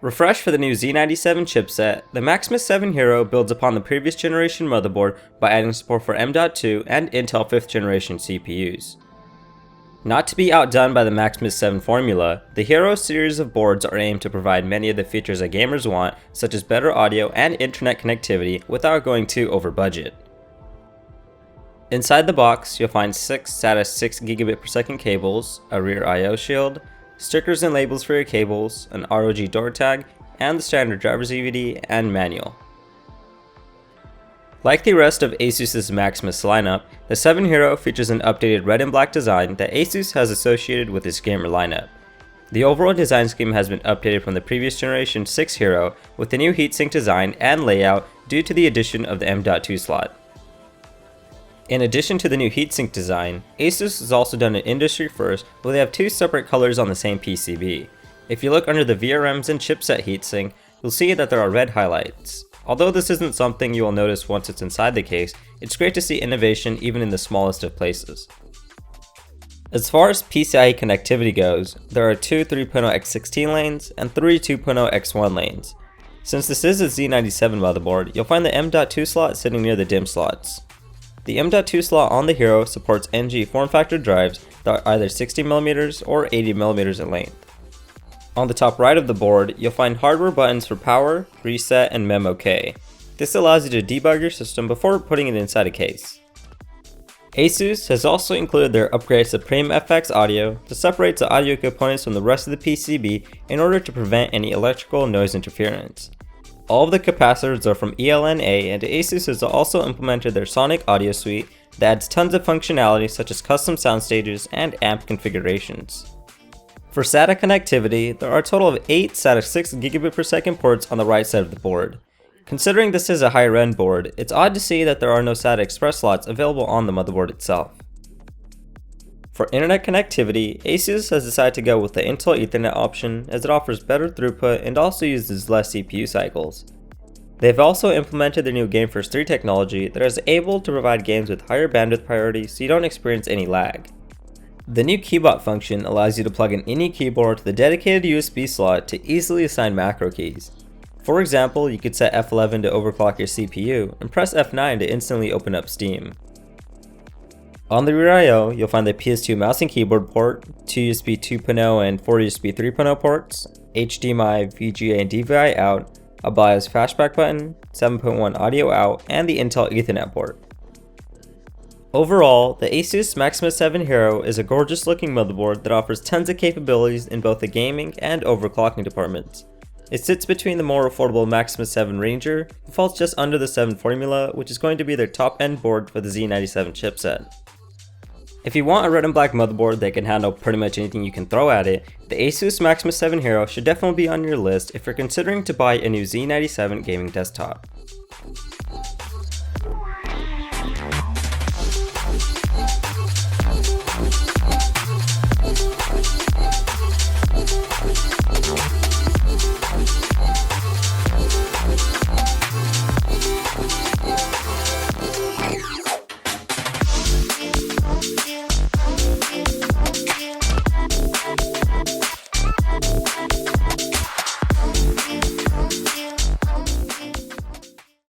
Refreshed for the new Z97 chipset, the Maximus VII Hero builds upon the previous generation motherboard by adding support for M.2 and Intel 5th generation CPUs. Not to be outdone by the Maximus VII Formula, the Hero series of boards are aimed to provide many of the features that gamers want, such as better audio and internet connectivity without going too over budget. Inside the box, you'll find 6 SATA 6GB/s cables, a rear I/O shield, stickers and labels for your cables, an ROG door tag, and the standard driver's DVD and manual. Like the rest of ASUS's Maximus lineup, the 7 Hero features an updated red and black design that ASUS has associated with its gamer lineup. The overall design scheme has been updated from the previous generation 6 Hero with the new heatsink design and layout due to the addition of the M.2 slot. In addition to the new heatsink design, ASUS has also done an industry first where they have 2 separate colors on the same PCB. If you look under the VRMs and chipset heatsink, you'll see that there are red highlights. Although this isn't something you will notice once it's inside the case, it's great to see innovation even in the smallest of places. As far as PCIe connectivity goes, there are 2 3.0x16 lanes and 3 2.0x1 lanes. Since this is a Z97 motherboard, you'll find the M.2 slot sitting near the DIMM slots. The M.2 slot on the Hero supports NG form factor drives that are either 60mm or 80mm in length. On the top right of the board, you'll find hardware buttons for power, reset, and mem-OK. This allows you to debug your system before putting it inside a case. ASUS has also included their upgraded Supreme FX audio that separates the audio components from the rest of the PCB in order to prevent any electrical noise interference. All of the capacitors are from ELNA, and ASUS has also implemented their Sonic audio suite that adds tons of functionality such as custom sound stages and amp configurations. For SATA connectivity, there are a total of 8 SATA 6GB/s ports on the right side of the board. Considering this is a higher end board, it's odd to see that there are no SATA Express slots available on the motherboard itself. For internet connectivity, ASUS has decided to go with the Intel Ethernet option as it offers better throughput and also uses less CPU cycles. They've also implemented their new GameFirst 3 technology that is able to provide games with higher bandwidth priority so you don't experience any lag. The new keybot function allows you to plug in any keyboard to the dedicated USB slot to easily assign macro keys. For example, you could set F11 to overclock your CPU and press F9 to instantly open up Steam. On the rear I/O, you'll find the PS2 mouse and keyboard port, 2 USB 2.0 and 4 USB 3.0 ports, HDMI, VGA and DVI out, a BIOS flashback button, 7.1 audio out, and the Intel Ethernet port. Overall, the ASUS Maximus VII Hero is a gorgeous looking motherboard that offers tons of capabilities in both the gaming and overclocking departments. It sits between the more affordable Maximus VII Ranger and falls just under the 7 Formula, which is going to be their top end board for the Z97 chipset. If you want a red and black motherboard that can handle pretty much anything you can throw at it, the ASUS Maximus VII Hero should definitely be on your list if you're considering to buy a new Z97 gaming desktop.